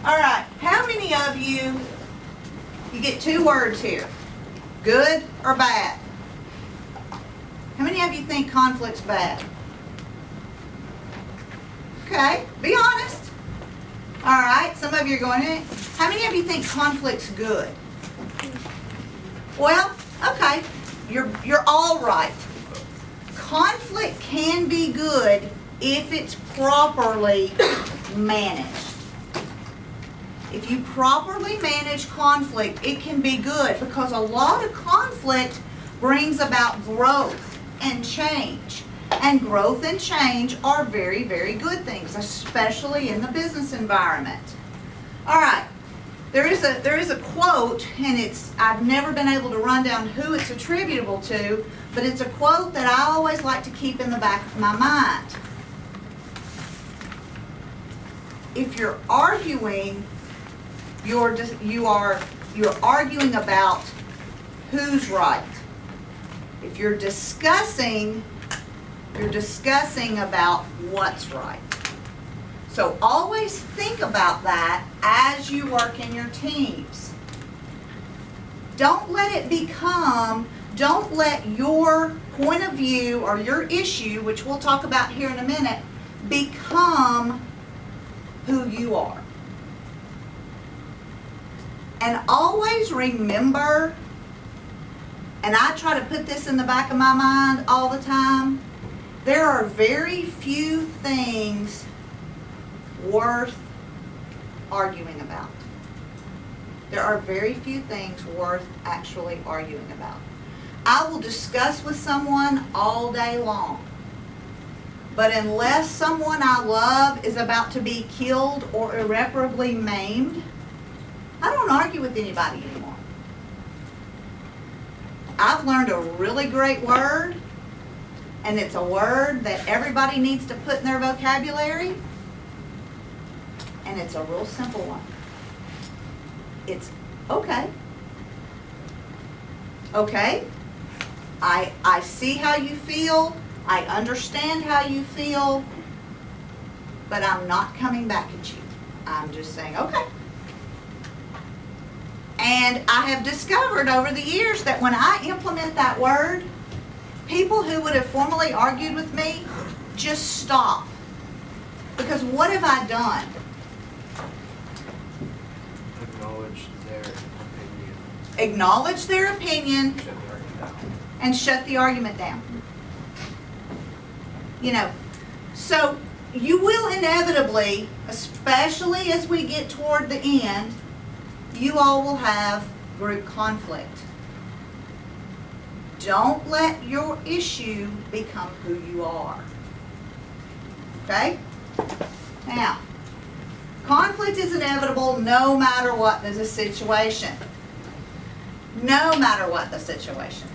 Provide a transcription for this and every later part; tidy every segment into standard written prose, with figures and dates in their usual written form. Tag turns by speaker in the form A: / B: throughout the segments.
A: All right, how many of you get two words here, good or bad? How many of you think conflict's bad? Okay, be honest. All right, some of you are going, eh. How many of you think conflict's good? Well, okay, you're all right. Conflict can be good if it's properly managed. If you properly manage conflict, it can be good because a lot of conflict brings about growth and change. And growth and change are very, very good things, especially in the business environment. All right, there is a quote, and I've never been able to run down who it's attributable to, but it's a quote that I always like to keep in the back of my mind. If you're arguing, you're arguing about who's right. If you're discussing about what's right. So always think about that as you work in your teams. Don't let your point of view or your issue, which we'll talk about here in a minute, become who you are. And always remember, and I try to put this in the back of my mind all the time, there are very few things worth arguing about. There are very few things worth actually arguing about. I will discuss with someone all day long, but unless someone I love is about to be killed or irreparably maimed, I don't argue with anybody anymore. I've learned a really great word, and it's a word that everybody needs to put in their vocabulary, and it's a real simple one. It's okay. Okay? I see how you feel. I understand how you feel, but I'm not coming back at you. I'm just saying, okay. And I have discovered over the years that when I implement that word, people who would have formerly argued with me just stop. Because what have I done?
B: Acknowledge their opinion.
A: Acknowledge their opinion
B: Shut the argument down.
A: and shut the argument down. You know, so you will inevitably, especially as we get toward the end, you all will have group conflict. Don't let your issue become who you are. Okay? Now, conflict is inevitable no matter what the situation. No matter what the situation.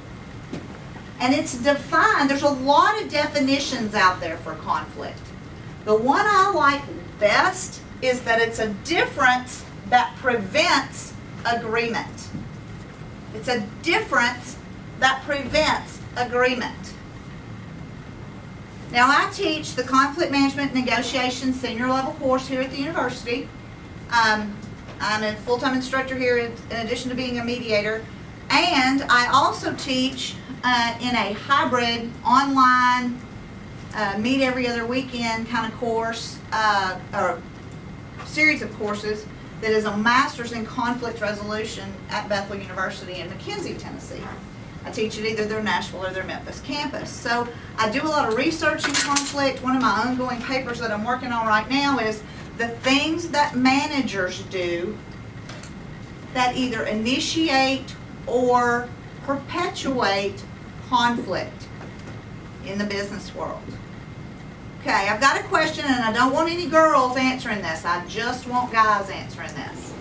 A: And it's defined, there's a lot of definitions out there for conflict. The one I like best is that it's a difference that prevents agreement. It's a difference that prevents agreement. Now, I teach the Conflict Management Negotiation Senior Level course here at the university. I'm a full-time instructor here in addition to being a mediator. And I also teach in a hybrid online meet every other weekend kind of course or series of courses that is a master's in conflict resolution at Bethel University in McKenzie, Tennessee. I teach at either their Nashville or their Memphis campus. So I do a lot of research in conflict. One of my ongoing papers that I'm working on right now is the things that managers do that either initiate or perpetuate conflict in the business world. Okay, I've got a question, and I don't want any girls answering this. I just want guys answering this.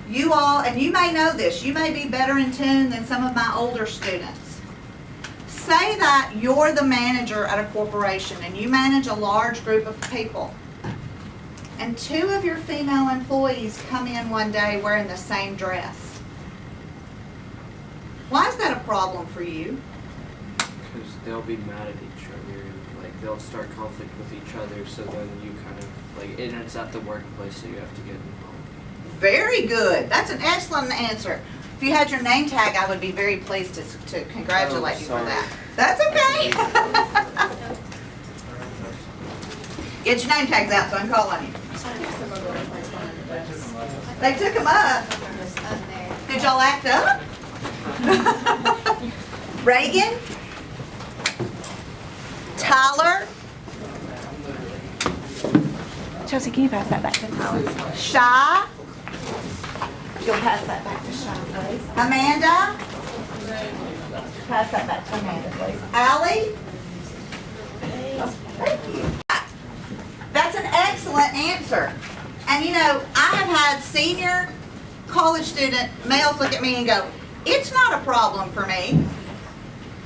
A: You all, and you may know this, you may be better in tune than some of my older students. Say that you're the manager at a corporation and you manage a large group of people. And two of your female employees come in one day wearing the same dress. Why is that a problem for you?
B: Because they'll be mad at each other and like they'll start conflict with each other, so then you kind of, like, and it's at the workplace, so you have to get involved.
A: Very good. That's an excellent answer. If you had your name tag, I would be very pleased to congratulate
B: Oh,
A: you for
B: sorry.
A: that. That's okay. Get your name tags out so I can call on you. They took them up. Did y'all act up? Reagan? Tyler?
C: Chelsea, can you pass that back to Tyler?
A: Shy?
C: You'll pass that back to Sean, please.
A: Amanda?
C: Pass that back to Amanda, please.
A: Allie? Thank you. That's an excellent answer. And you know, I have had senior college student males look at me and go, "It's not a problem for me."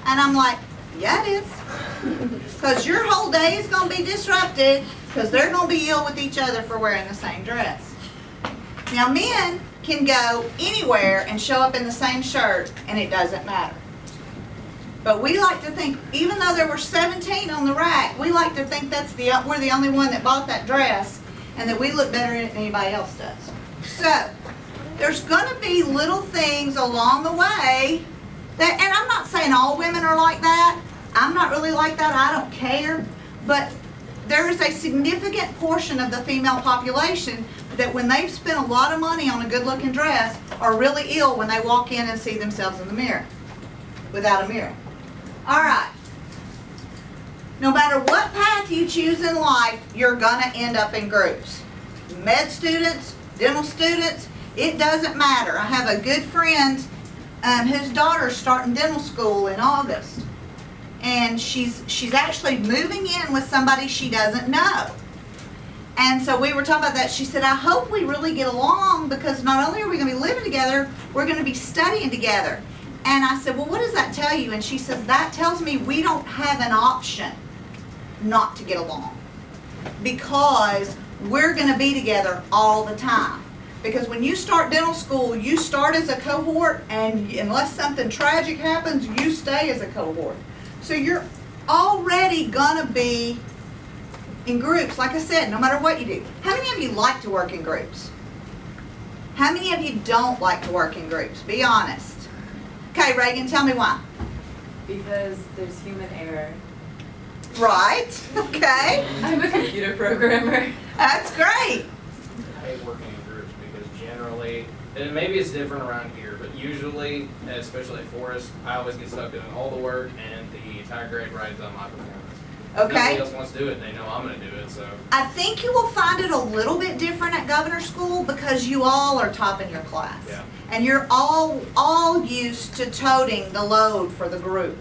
A: And I'm like, yeah, it is. Because your whole day is going to be disrupted because they're going to be ill with each other for wearing the same dress. Now, men can go anywhere and show up in the same shirt and it doesn't matter. But we like to think, even though there were 17 on the rack, we like to think we're the only one that bought that dress and that we look better than anybody else does. So, there's going to be little things along the way that, and I'm not saying all women are like that. I'm not really like that. I don't care. But there is a significant portion of the female population that when they've spent a lot of money on a good-looking dress are really ill when they walk in and see themselves in the mirror without a mirror. All right. No matter what path you choose in life, you're going to end up in groups. Med students, dental students, it doesn't matter. I have a good friend whose daughter's starting dental school in August. And she's actually moving in with somebody she doesn't know. And so we were talking about that. She said, I hope we really get along because not only are we going to be living together, we're going to be studying together. And I said, well, what does that tell you? And she says, that tells me we don't have an option not to get along because we're going to be together all the time. Because when you start dental school, you start as a cohort, and unless something tragic happens, you stay as a cohort. So you're already going to be in groups, like I said, no matter what you do. How many of you like to work in groups? How many of you don't like to work in groups? Be honest. Okay, Reagan, tell me why.
D: Because there's human error.
A: Right, okay.
D: I'm a computer programmer.
A: That's great.
E: I hate working in groups because generally, and maybe it's different around here, but usually, especially at Forest, I always get stuck doing all the work and the entire grade rides on my performance.
A: Okay.
E: Nobody else wants to do it, they know I'm going to do it, so.
A: I think you will find it a little bit different at Governor School because you all are topping your class.
E: Yeah.
A: And you're all used to toting the load for the group.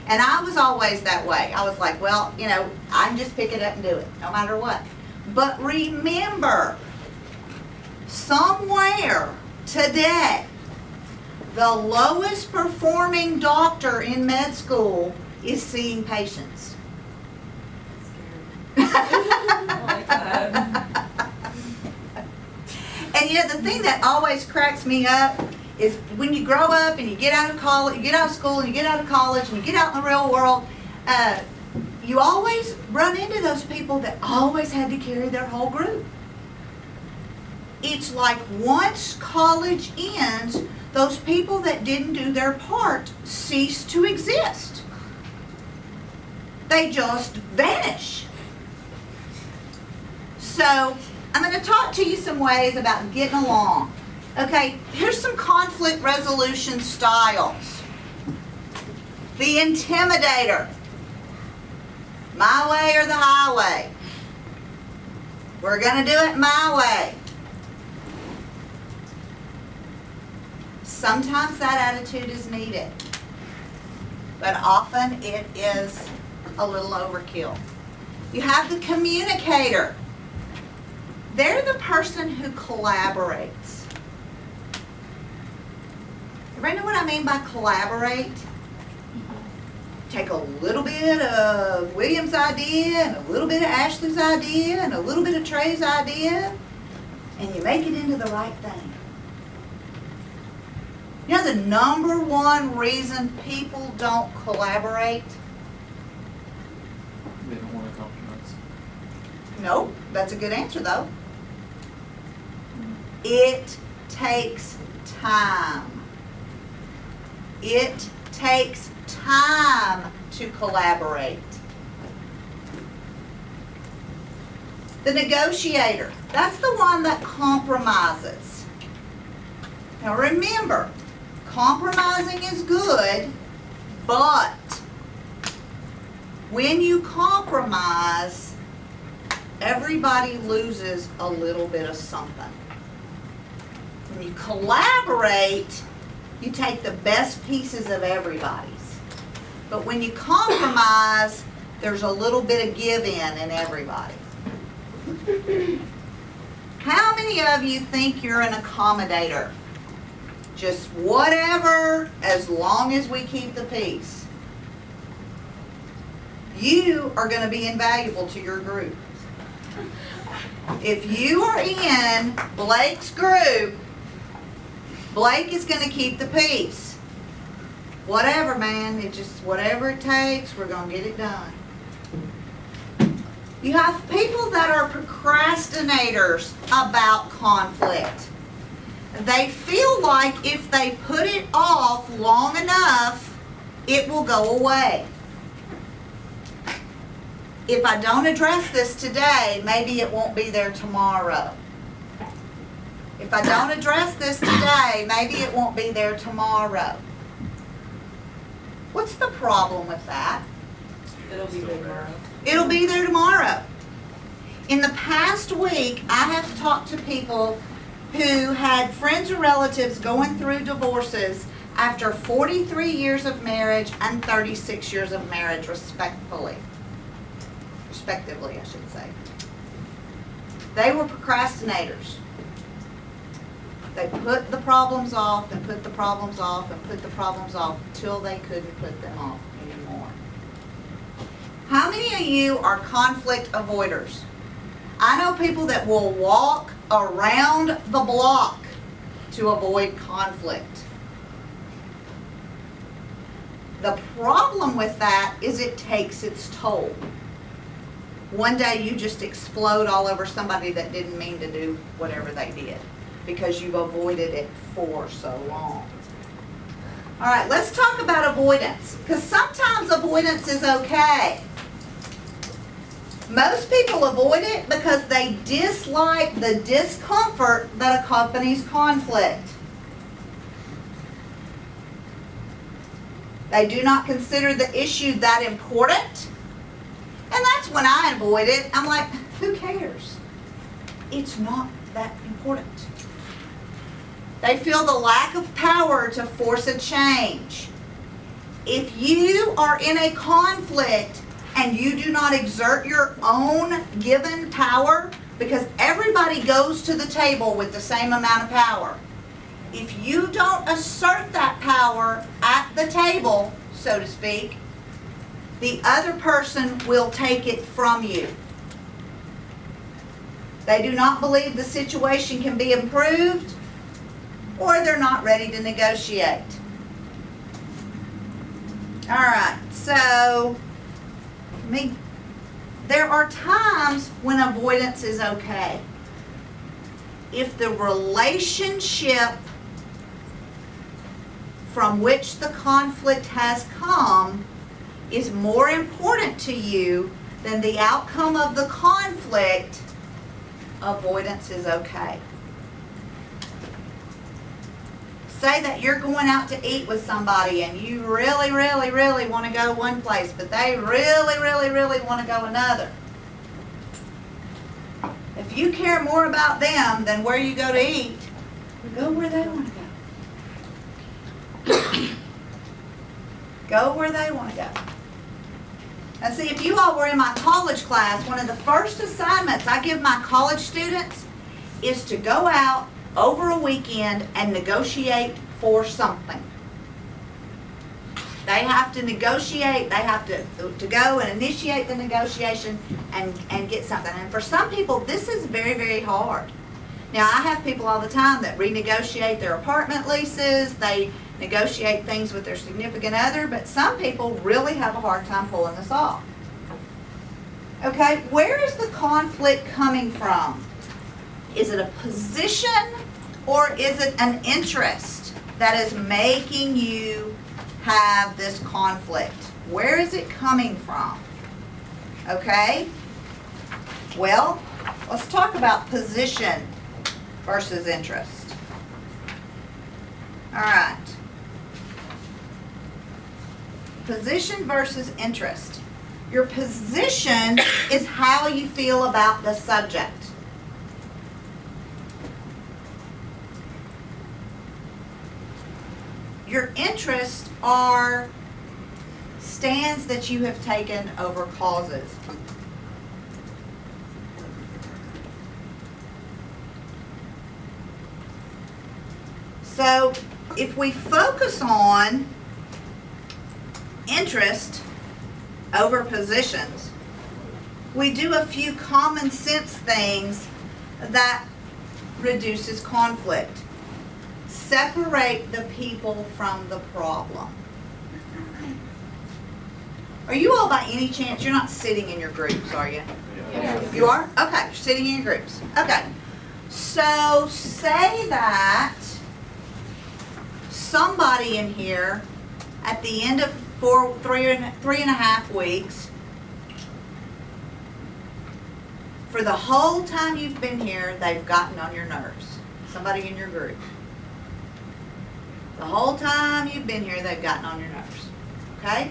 A: And I was always that way. I was like, well, you know, I can just pick it up and do it, no matter what. But remember, somewhere today, the lowest performing doctor in med school is seeing patients.
D: Oh my God.
A: And you know, the thing that always cracks me up is when you grow up and you get out of college, you get out of school and you get out of college and you get out in the real world, you always run into those people that always had to carry their whole group. It's like once college ends, those people that didn't do their part cease to exist. They just vanish. So, I'm going to talk to you some ways about getting along. Okay, here's some conflict resolution styles. The intimidator. My way or the highway. We're going to do it my way. Sometimes that attitude is needed, but often it is a little overkill. You have the communicator. They're the person who collaborates. Everybody know what I mean by collaborate? Take a little bit of William's idea and a little bit of Ashley's idea and a little bit of Trey's idea, and you make it into the right thing. You know the number one reason people don't collaborate?
B: They don't
A: Nope, that's a good answer though. It takes time. It takes time to collaborate. The negotiator, that's the one that compromises. Now remember, compromising is good, but when you compromise, everybody loses a little bit of something. When you collaborate, you take the best pieces of everybody's. But when you compromise, there's a little bit of give in everybody. How many of you think you're an accommodator? Just whatever, as long as we keep the peace. You are going to be invaluable to your group. If you are in Blake's group, Blake is going to keep the peace. Whatever, man, whatever it takes, we're going to get it done. You have people that are procrastinators about conflict. They feel like if they put it off long enough, it will go away. If I don't address this today, maybe it won't be there tomorrow. If I don't address this today, maybe it won't be there tomorrow. What's the problem with that?
D: It'll be there tomorrow.
A: It'll be there tomorrow. In the past week, I have talked to people who had friends or relatives going through divorces after 43 years of marriage and 36 years of marriage, respectively, I should say. They were procrastinators. They put the problems off and put the problems off and put the problems off until they couldn't put them off anymore. How many of you are conflict avoiders? I know people that will walk around the block to avoid conflict. The problem with that is it takes its toll. One day you just explode all over somebody that didn't mean to do whatever they did because you've avoided it for so long. All right, let's talk about avoidance, because sometimes avoidance is okay. Most people avoid it because they dislike the discomfort that accompanies conflict. They do not consider the issue that important. And that's when I avoid it. I'm like, who cares? It's not that important. They feel the lack of power to force a change. If you are in a conflict and you do not exert your own given power, because everybody goes to the table with the same amount of power. If you don't assert that power at the table, so to speak, the other person will take it from you. They do not believe the situation can be improved, or they're not ready to negotiate. All right, so there are times when avoidance is okay. If the relationship from which the conflict has come is more important to you than the outcome of the conflict, avoidance is okay. Say that you're going out to eat with somebody and you really, really, really want to go one place, but they really, really, really want to go another. If you care more about them than where you go to eat, go where they want to go. Go where they want to go. And see, if you all were in my college class, one of the first assignments I give my college students is to go out over a weekend and negotiate for something. They have to negotiate, they have to go and initiate the negotiation and get something. And for some people, this is very, very hard. Now, I have people all the time that renegotiate their apartment leases, they negotiate things with their significant other, but some people really have a hard time pulling this off. Okay, where is the conflict coming from? Is it a position or is it an interest that is making you have this conflict? Where is it coming from? Okay? Well, let's talk about position versus interest. All right. Position versus interest. Your position is how you feel about the subject. Your interests are stands that you have taken over causes. So, if we focus on interest over positions, we do a few common sense things that reduces conflict. Separate the people from the problem. Are you all by any chance, you're not sitting in your groups, are you? You are? Okay, you're sitting in your groups. Okay. So say that somebody in here at the end of 3.5 weeks, for the whole time you've been here, they've gotten on your nerves. Somebody in your group. The whole time you've been here, they've gotten on your nerves. Okay?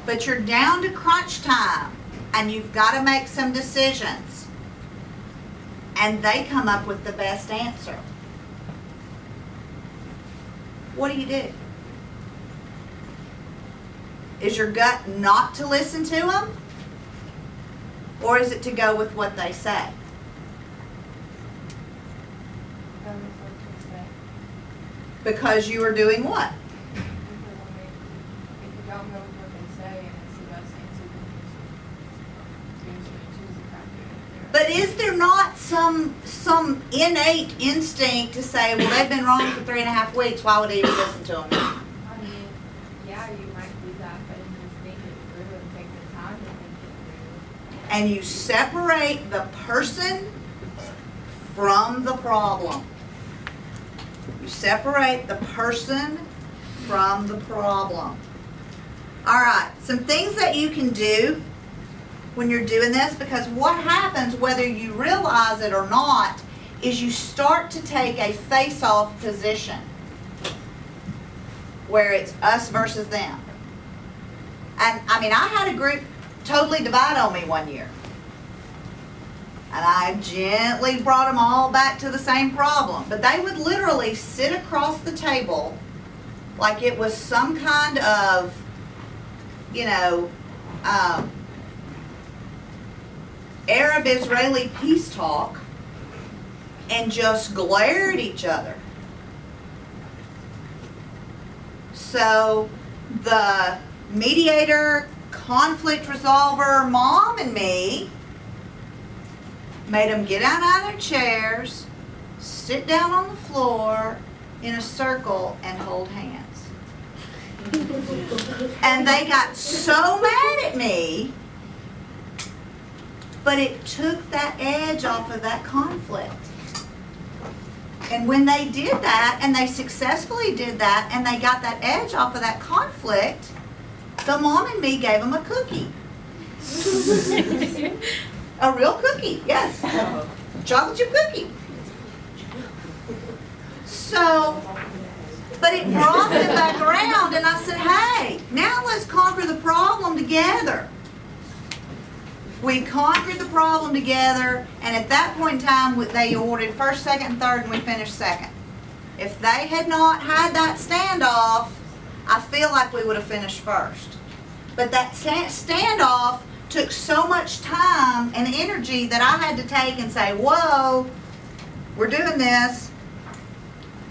A: But you're down to crunch time, and you've got to make some decisions. And they come up with the best answer. What do? Is your gut not to listen to them? Or is it to go with what they say? Because you are doing what?
D: If you don't know what they say and it's the best answer, then usually choose the correct answer.
A: But is there not some innate instinct to say, well, they've been wrong for 3.5 weeks, why would I even listen to them?
D: I mean, yeah, you might do that, but you just think it through and take the time to think it through.
A: And you separate the person from the problem. You separate the person from the problem. All right, some things that you can do when you're doing this, because what happens, whether you realize it or not, is you start to take a face-off position where it's us versus them. And I mean, I had a group totally divide on me one year. And I gently brought them all back to the same problem. But they would literally sit across the table like it was some kind of, Arab-Israeli peace talk and just glare at each other. So the mediator, conflict resolver, mom and me made them get out of their chairs, sit down on the floor in a circle and hold hands. And they got so mad at me, but it took that edge off of that conflict. And when they did that, and they successfully did that, and they got that edge off of that conflict, the mom and me gave them a cookie. A real cookie, yes. Chocolate chip cookie. So, but it brought them back around, and I said, hey, now let's conquer the problem together. We conquered the problem together, and at that point in time, they awarded first, second, and third, and we finished second. If they had not had that standoff, I feel like we would have finished first. But that standoff took so much time and energy that I had to take and say, whoa, we're doing this.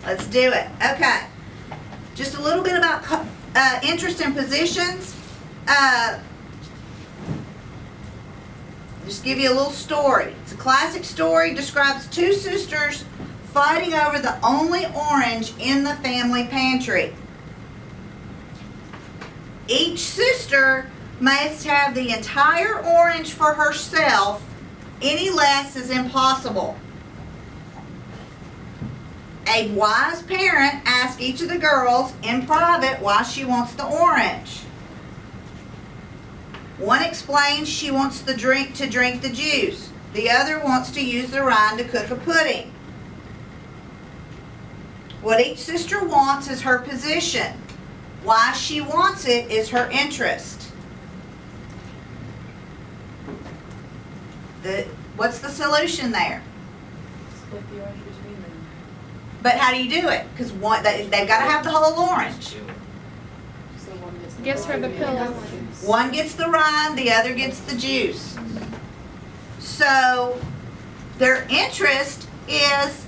A: Let's do it. Okay. Just a little bit about interest and positions. Just give you a little story. It's a classic story. Describes two sisters fighting over the only orange in the family pantry. Each sister must have the entire orange for herself. Any less is impossible. A wise parent asks each of the girls in private why she wants the orange. One explains she wants the drink to drink the juice. The other wants to use the rind to cook a pudding. What each sister wants is her position. Why she wants it is her interest. What's the solution there?
C: Split the orange between them.
A: But how do you do it? Because they've got to have the whole orange.
C: So one gets the
F: Gives her the
C: rind.
F: pills.
A: One gets the rind, the other gets the juice. So their interest is,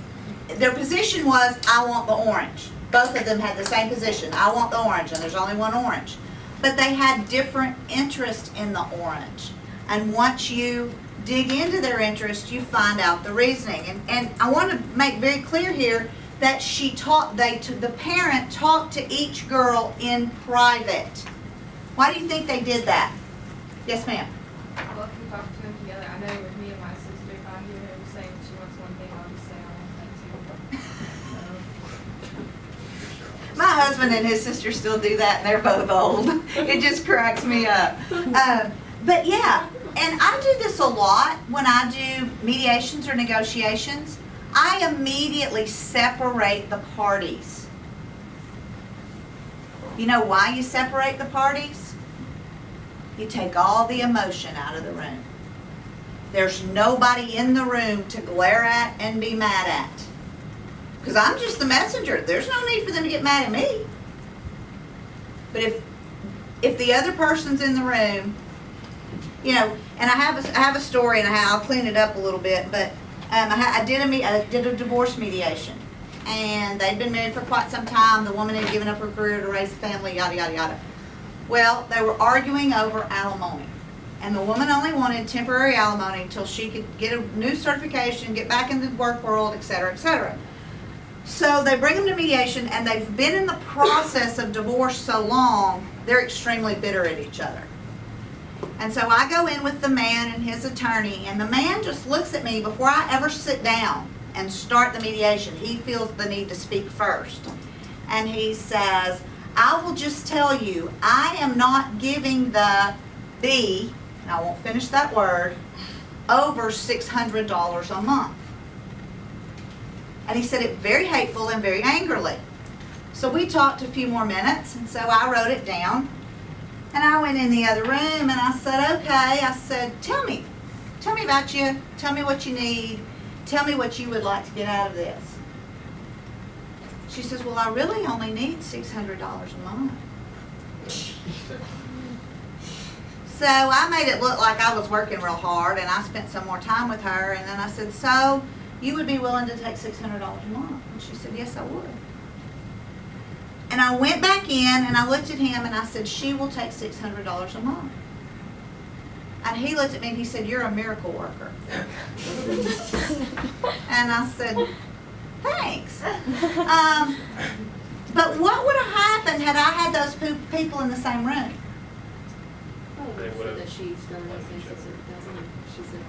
A: their position was, I want the orange. Both of them had the same position. I want the orange, and there's only one orange. But they had different interest in the orange. And once you dig into their interest, you find out the reasoning. And I want to make very clear here that the parent talked to each girl in private. Why do you think they did that? Yes, ma'am.
D: Well, if you talk to them together, I know with me and my sister, if I hear her saying she wants one thing, I'll just say I want that too.
A: My husband and his sister still do that, and they're both old. It just cracks me up. But yeah, and I do this a lot when I do mediations or negotiations. I immediately separate the parties. You know why you separate the parties? You take all the emotion out of the room. There's nobody in the room to glare at and be mad at. Because I'm just the messenger. There's no need for them to get mad at me. But if the other person's in the room, you know, and I have a story, and I'll clean it up a little bit, but I did a divorce mediation. And they'd been married for quite some time. The woman had given up her career to raise a family, yada, yada, yada. Well, they were arguing over alimony. And the woman only wanted temporary alimony until she could get a new certification, get back into the work world, et cetera, et cetera. So they bring them to mediation, and they've been in the process of divorce so long, they're extremely bitter at each other. And so I go in with the man and his attorney, and the man just looks at me before I ever sit down and start the mediation. He feels the need to speak first. And he says, I will just tell you, I am not giving the B, and I won't finish that word, over $600 a month. And he said it very hateful and very angrily. So we talked a few more minutes, and so I wrote it down. And I went in the other room, and I said, okay, I said, tell me about you, tell me what you need, tell me what you would like to get out of this. She says, well, I really only need $600 a month. So I made it look like I was working real hard, and I spent some more time with her, and then I said, so you would be willing to take $600 a month? And she said, yes, I would. And I went back in, and I looked at him, and I said, she will take $600 a month. And he looked at me, and he said, you're a miracle worker. And I said, thanks. But what would have happened had I had those people in the same room?
E: They
C: Said
E: would've
C: that she's done this since 600,000. She said.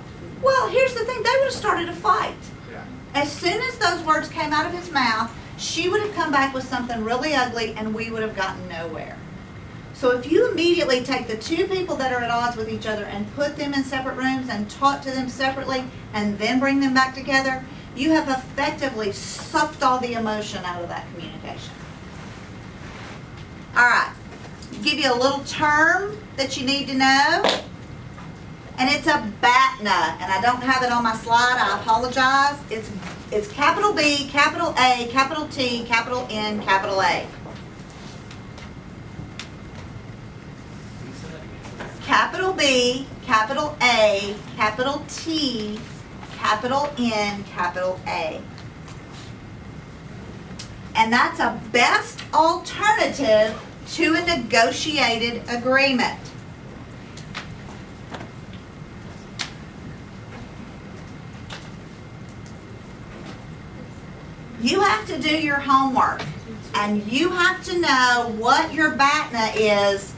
A: Well, here's the thing. They would have started a fight.
E: Yeah.
A: As soon as those words came out of his mouth, she would have come back with something really ugly, and we would have gotten nowhere. So if you immediately take the two people that are at odds with each other and put them in separate rooms and talk to them separately and then bring them back together, you have effectively sucked all the emotion out of that communication. All right. Give you a little term that you need to know. And it's a BATNA, and I don't have it on my slide. I apologize. It's capital B, capital A, capital T, capital N, capital A. Capital B, capital A, capital T, capital N, capital A. And that's a best alternative to a negotiated agreement. You have to do your homework, and you have to know what your BATNA is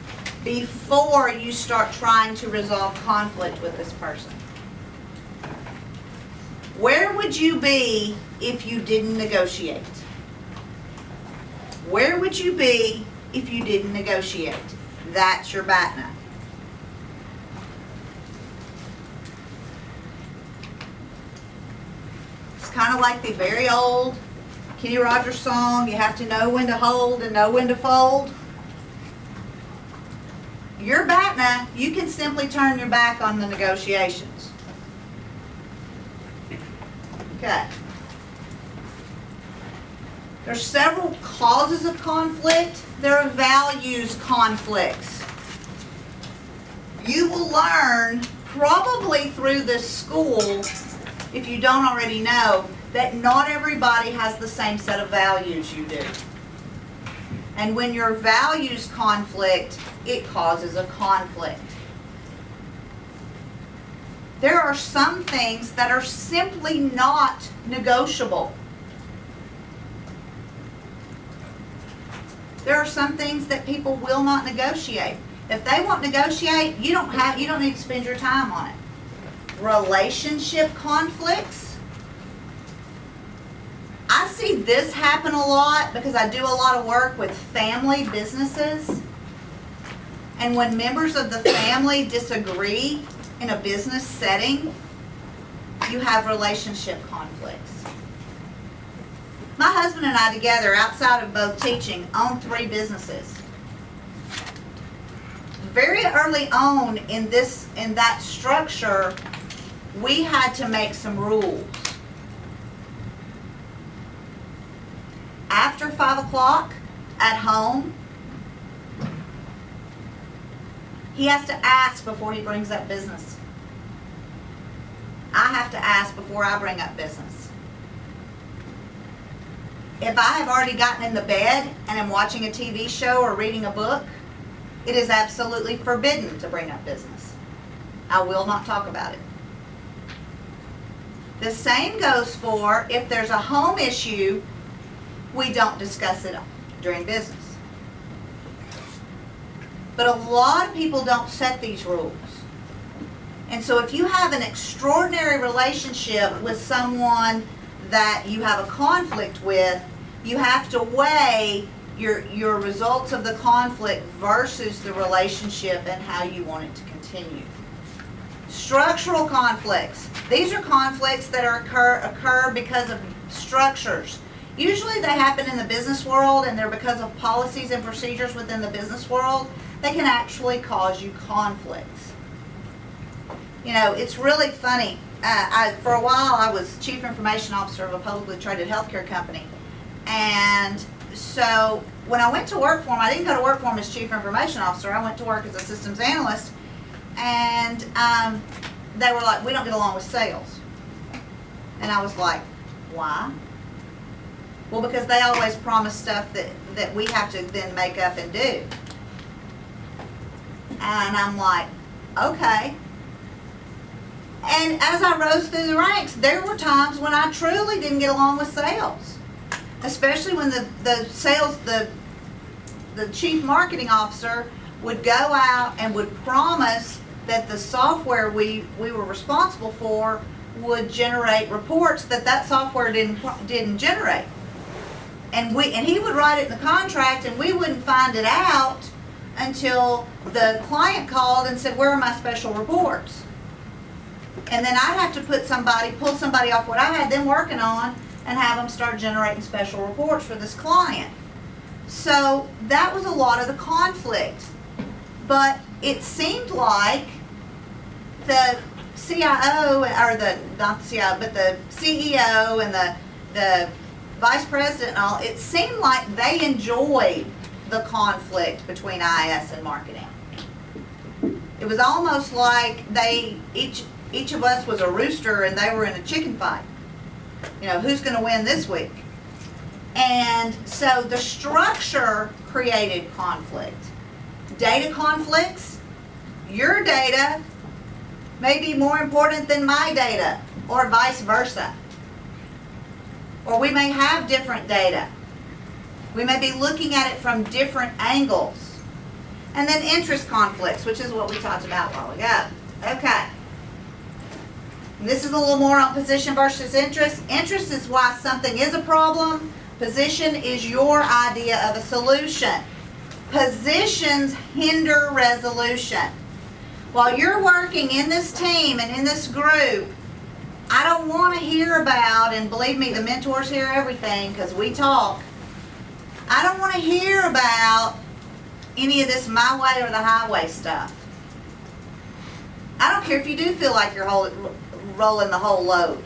A: before you start trying to resolve conflict with this person. Where would you be if you didn't negotiate? Where would you be if you didn't negotiate? That's your BATNA. It's kind of like the very old Kenny Rogers song, you have to know when to hold and know when to fold. Your BATNA, you can simply turn your back on the negotiations. Okay. There's several causes of conflict. There are values conflicts. You will learn probably through this school, if you don't already know, that not everybody has the same set of values you do. And when your values conflict, it causes a conflict. There are some things that are simply not negotiable. There are some things that people will not negotiate. If they won't negotiate, you don't need to spend your time on it. Relationship conflicts. I see this happen a lot because I do a lot of work with family businesses. And when members of the family disagree in a business setting, you have relationship conflicts. My husband and I together, outside of both teaching, own 3 businesses. Very early on in that structure, we had to make some rules. After 5 o'clock at home, he has to ask before he brings up business. I have to ask before I bring up business. If I have already gotten in the bed and am watching a TV show or reading a book, it is absolutely forbidden to bring up business. I will not talk about it. The same goes for if there's a home issue, we don't discuss it during business. But a lot of people don't set these rules. And so if you have an extraordinary relationship with someone that you have a conflict with, you have to weigh your results of the conflict versus the relationship and how you want it to continue. Structural conflicts. These are conflicts that occur because of structures. Usually they happen in the business world and they're because of policies and procedures within the business world. They can actually cause you conflicts. You know, it's really funny. For a while I was Chief Information Officer of a publicly traded healthcare company. And so when I went to work for them, I didn't go to work for them as Chief Information Officer. I went to work as a systems analyst. And they were like, we don't get along with sales. And I was like, why? Well, because they always promise stuff that we have to then make up and do. And I'm like, okay. And as I rose through the ranks, there were times when I truly didn't get along with sales. Especially when the chief marketing officer would go out and would promise that the software we were responsible for would generate reports that software didn't generate. And he would write it in the contract and we wouldn't find it out until the client called and said, where are my special reports? And then I'd have to pull somebody off what I had them working on and have them start generating special reports for this client. So that was a lot of the conflict. But it seemed like the CIO, or not the CIO, but the CEO and the vice president and all, it seemed like they enjoyed the conflict between IS and marketing. It was almost like each of us was a rooster and they were in a chicken fight. You know, who's going to win this week? And so the structure created conflict. Data conflicts, your data may be more important than my data, or vice versa. Or we may have different data. We may be looking at it from different angles. And then interest conflicts, which is what we talked about a while ago. Okay. And this is a little more on position versus interest. Interest is why something is a problem. Position is your idea of a solution. Positions hinder resolution. While you're working in this team and in this group, I don't want to hear about, and believe me, the mentors hear everything because we talk. I don't want to hear about any of this my way or the highway stuff. I don't care if you do feel like you're rolling the whole load.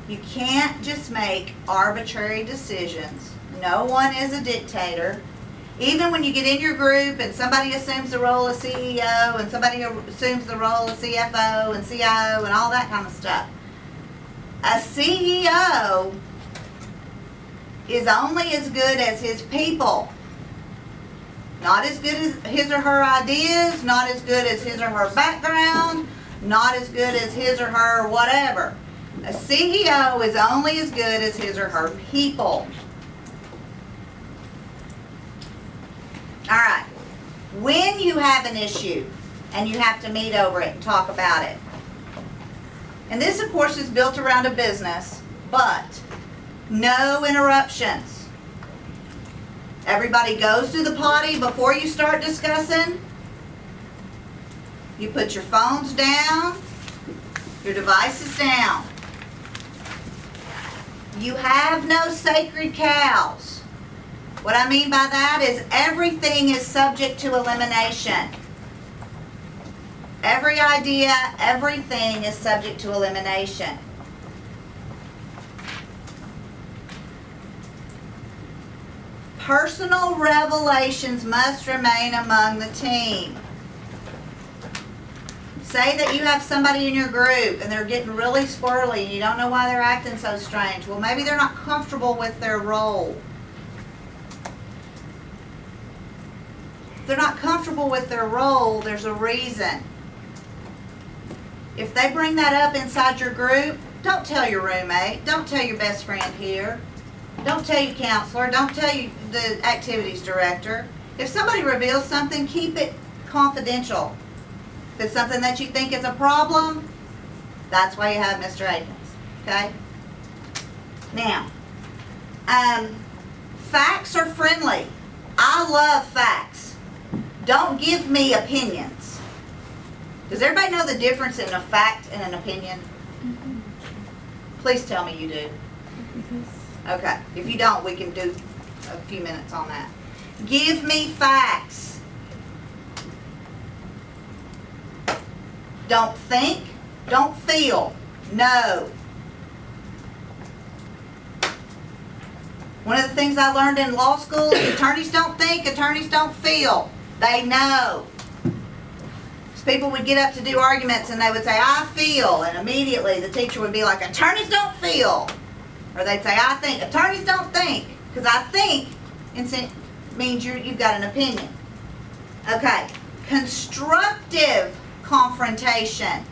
A: You can't just make arbitrary decisions. No one is a dictator. Even when you get in your group and somebody assumes the role of CEO and somebody assumes the role of CFO and CIO and all that kind of stuff. A CEO is only as good as his people. Not as good as his or her ideas, not as good as his or her background, not as good as his or her whatever. A CEO is only as good as his or her people. All right. When you have an issue and you have to meet over it and talk about it, and this of course is built around a business, but no interruptions. Everybody goes to the potty before you start discussing. You put your phones down, your devices down. You have no sacred cows. What I mean by that is everything is subject to elimination. Every idea, everything is subject to elimination. Personal revelations must remain among the team. Say that you have somebody in your group and they're getting really squirrely and you don't know why they're acting so strange. Well, maybe they're not comfortable with their role. If they're not comfortable with their role, there's a reason. If they bring that up inside your group, don't tell your roommate, don't tell your best friend here, don't tell your counselor, don't tell you the activities director. If somebody reveals something, keep it confidential. If it's something that you think is a problem, that's why you have Mr. Akins, okay? Now, facts are friendly. I love facts. Don't give me opinions. Does everybody know the difference in a fact and an opinion? Please tell me you do. Okay, if you don't, we can do a few minutes on that. Give me facts. Don't think, don't feel, know. One of the things I learned in law school is attorneys don't think, attorneys don't feel. They know. So people would get up to do arguments and they would say, I feel, and immediately the teacher would be like, attorneys don't feel. Or they'd say, I think. Attorneys don't think. Because I think means you've got an opinion. Okay. Constructive confrontation.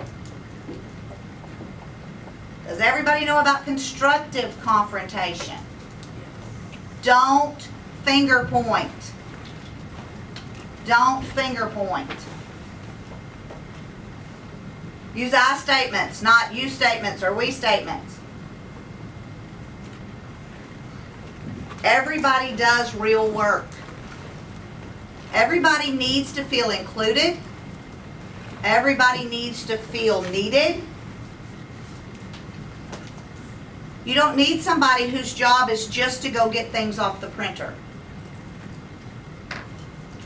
A: Does everybody know about constructive confrontation? Don't finger point. Don't finger point. Use I statements, not you statements or we statements. Everybody does real work. Everybody needs to feel included. Everybody needs to feel needed. You don't need somebody whose job is just to go get things off the printer.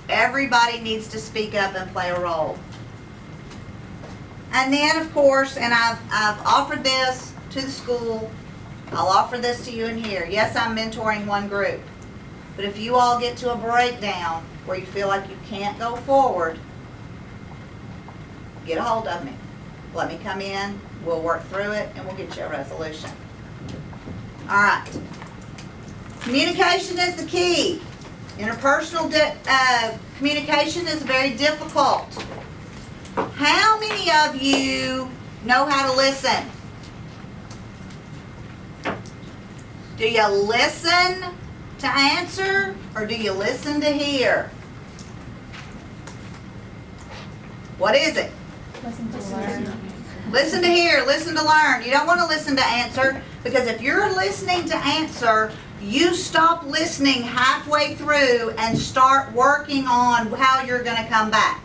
A: Everybody needs to speak up and play a role. And then, of course, and I've offered this to the school, I'll offer this to you in here. Yes, I'm mentoring one group. But if you all get to a breakdown where you feel like you can't go forward, get a hold of me. Let me come in, we'll work through it, and we'll get you a resolution. All right. Communication is the key. Interpersonal communication is very difficult. How many of you know how to listen? Do you listen to answer, or do you listen to hear? What is it?
C: Listen to learn.
A: Listen to hear, listen to learn. You don't want to listen to answer, because if you're listening to answer, you stop listening halfway through and start working on how you're going to come back.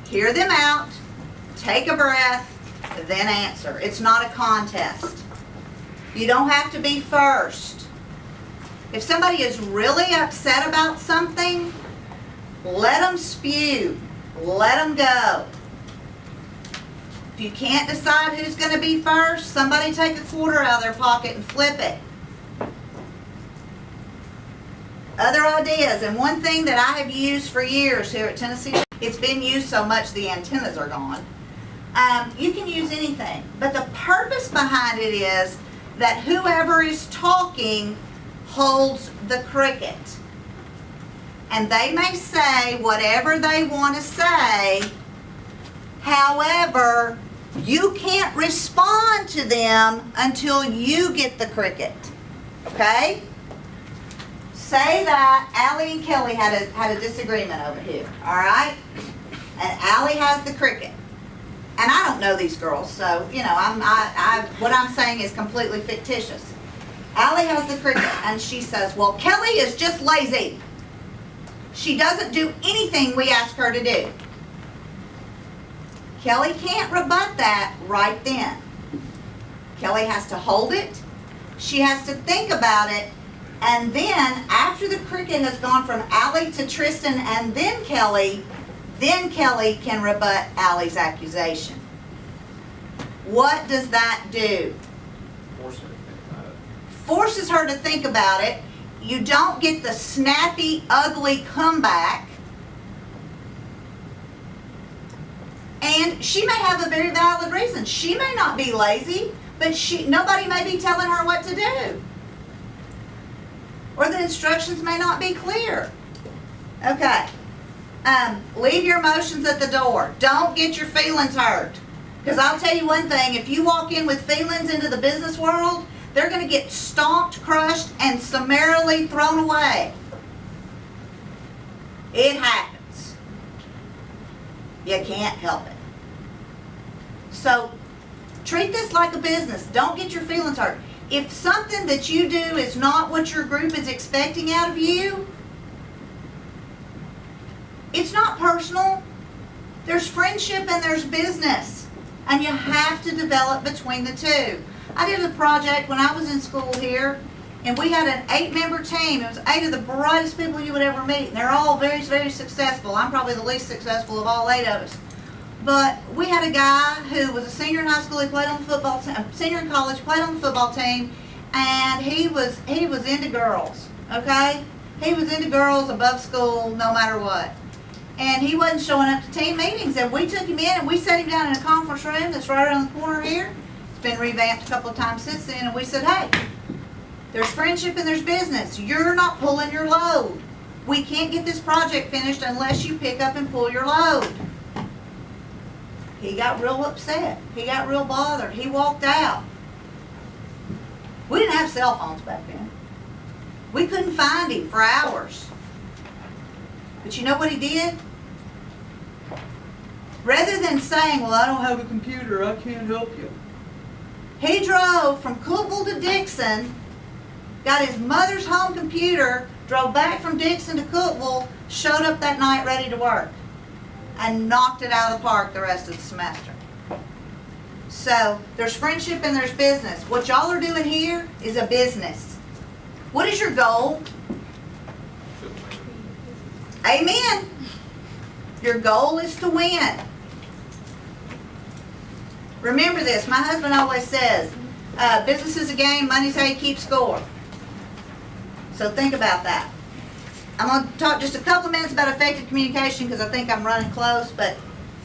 A: Hear them out, take a breath, then answer. It's not a contest. You don't have to be first. If somebody is really upset about something, let them spew. Let them go. If you can't decide who's going to be first, somebody take a quarter out of their pocket and flip it. Other ideas, and one thing that I have used for years here at Tennessee, it's been used so much the antennas are gone. You can use anything, but the purpose behind it is that whoever is talking holds the cricket. And they may say whatever they want to say. However, you can't respond to them until you get the cricket. Okay? Say that Allie and Kelly had a disagreement over here. All right? And Allie has the cricket. And I don't know these girls, so you know, what I'm saying is completely fictitious. Allie has the cricket, and she says, "Well, Kelly is just lazy. She doesn't do anything we ask her to do." Kelly can't rebut that right then. Kelly has to hold it. She has to think about it. And then, after the cricket has gone from Allie to Tristan and then Kelly can rebut Allie's accusation. What does that do?
E: Force her to think about it.
A: Forces her to think about it. You don't get the snappy, ugly comeback. And she may have a very valid reason. She may not be lazy, but nobody may be telling her what to do. Or the instructions may not be clear. Okay. Leave your emotions at the door. Don't get your feelings hurt. Because I'll tell you one thing, if you walk in with feelings into the business world, they're going to get stomped, crushed, and summarily thrown away. It happens. You can't help it. So, treat this like a business. Don't get your feelings hurt. If something that you do is not what your group is expecting out of you, it's not personal. There's friendship and there's business. And you have to develop between the two. I did a project when I was in school here, and we had an 8-member team. It was 8 of the brightest people you would ever meet, and they're all very, very successful. I'm probably the least successful of all 8 of us. But we had a guy who was a senior in high school. He played on the football team. Senior in college, played on the football team, and he was into girls. Okay, he was into girls above school, no matter what. And he wasn't showing up to team meetings. And we took him in and we set him down in a conference room that's right around the corner here. It's been revamped a couple of times since then. And we said, hey, there's friendship and there's business. You're not pulling your load. We can't get this project finished unless you pick up and pull your load. He got real upset. He got real bothered. He walked out. We didn't have cell phones back then. We couldn't find him for hours. But you know what he did? Rather than saying, well, I don't have a computer, I can't help you. He drove from Cookville to Dixon, got his mother's home computer, drove back from Dixon to Cookville, showed up that night ready to work, and knocked it out of the park the rest of the semester. So, there's friendship and there's business. What y'all are doing here is a business. What is your goal? Amen. Your goal is to win. Remember this, my husband always says, business is a game, money's how you keep score. So think about that. I'm going to talk just a couple of minutes about effective communication because I think I'm running close, but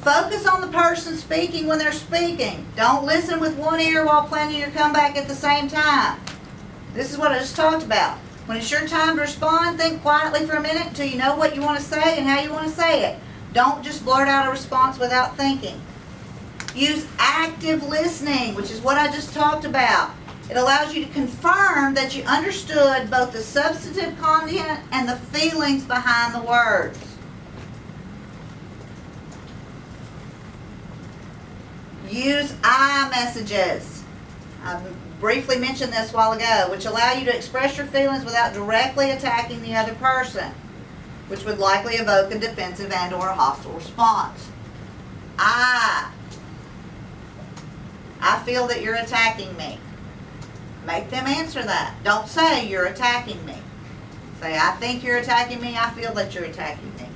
A: focus on the person speaking when they're speaking. Don't listen with one ear while planning your comeback at the same time. This is what I just talked about. When it's your time to respond, think quietly for a minute until you know what you want to say and how you want to say it. Don't just blurt out a response without thinking. Use active listening, which is what I just talked about. It allows you to confirm that you understood both the substantive content and the feelings behind the words. Use I messages. I briefly mentioned this a while ago, which allow you to express your feelings without directly attacking the other person, which would likely evoke a defensive and or a hostile response. I feel that you're attacking me. Make them answer that. Don't say you're attacking me. Say, I think you're attacking me. I feel that you're attacking me.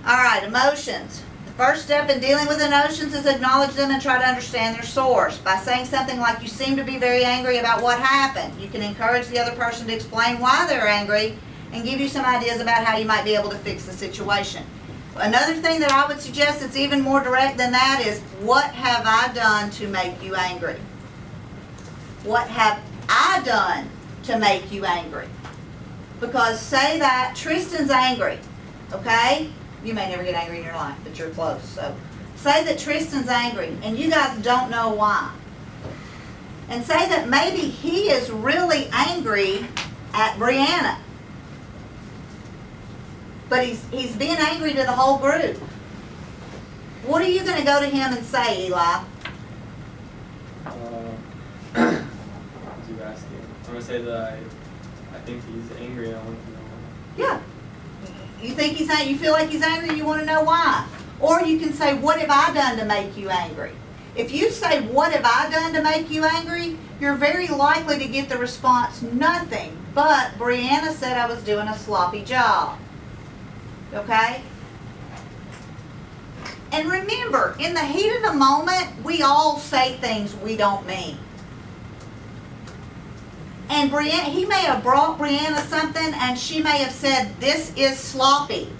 A: All right, emotions. The first step in dealing with emotions is acknowledge them and try to understand their source. By saying something like, you seem to be very angry about what happened, you can encourage the other person to explain why they're angry and give you some ideas about how you might be able to fix the situation. Another thing that I would suggest that's even more direct than that is, what have I done to make you angry? What have I done to make you angry? Because say that Tristan's angry, okay? You may never get angry in your life, but you're close. So say that Tristan's angry and you guys don't know why. And say that maybe he is really angry at Brianna. But he's being angry to the whole group. What are you going to go to him and say, Eli?
F: As you asking, I'm gonna say that I think he's angry and I want to know why.
A: Yeah. You think he's angry, you feel like he's angry, you want to know why. Or you can say, what have I done to make you angry? If you say, what have I done to make you angry, you're very likely to get the response, nothing, but Brianna said I was doing a sloppy job. Okay? And remember, in the heat of the moment, we all say things we don't mean. And Brianna, he may have brought Brianna something and she may have said, this is sloppy.